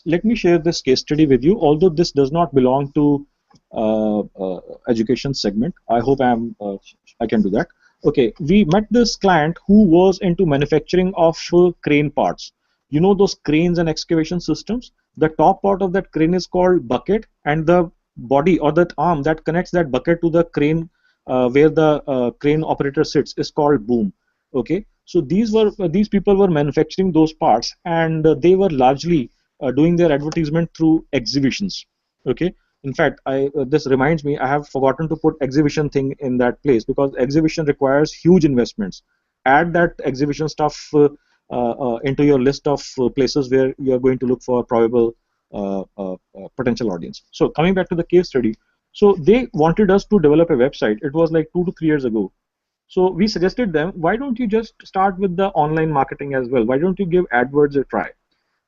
let me share this case study with you. Although this does not belong to education segment, I hope I can do that. Okay, we met this client who was into manufacturing of crane parts. You know those cranes and excavation systems. The top part of that crane is called bucket, and the body or that arm that connects that bucket to the crane, where the crane operator sits, is called boom. Okay, so these people were manufacturing those parts, and they were largely doing their advertisement through exhibitions. Okay, in fact, this reminds me, I have forgotten to put exhibition thing in that place, because exhibition requires huge investments. Add that exhibition stuff into your list of places where you are going to look for probable potential audience. So coming back to the case study, so they wanted us to develop a website. It was like 2 to 3 years ago. So we suggested them, why don't you just start with the online marketing as well? Why don't you give AdWords a try?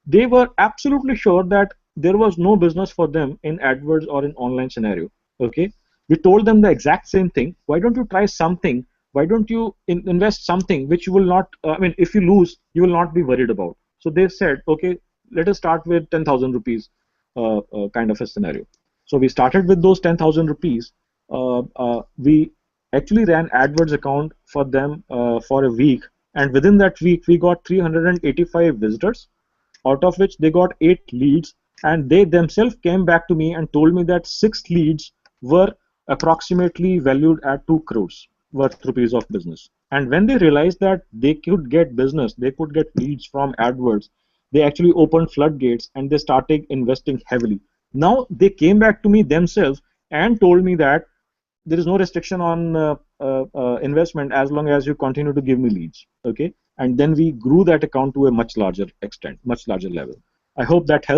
They were absolutely sure that there was no business for them in AdWords or in online scenario. Okay, we told them the exact same thing. Why don't you try something? Why don't you invest something which you will not, I mean, if you lose, you will not be worried about. So they said, okay, let us start with 10,000 rupees kind of a scenario. So we started with those 10,000 rupees. We actually ran AdWords account for them for a week, and within that week we got 385 visitors, out of which they got 8 leads, and they themselves came back to me and told me that 6 leads were approximately valued at 2 crores worth rupees of business. And when they realized that they could get business, they could get leads from AdWords, they actually opened floodgates and they started investing heavily. Now they came back to me themselves and told me that there is no restriction on investment as long as you continue to give me leads. Okay, and then we grew that account to a much larger extent, much larger level. I hope that helps.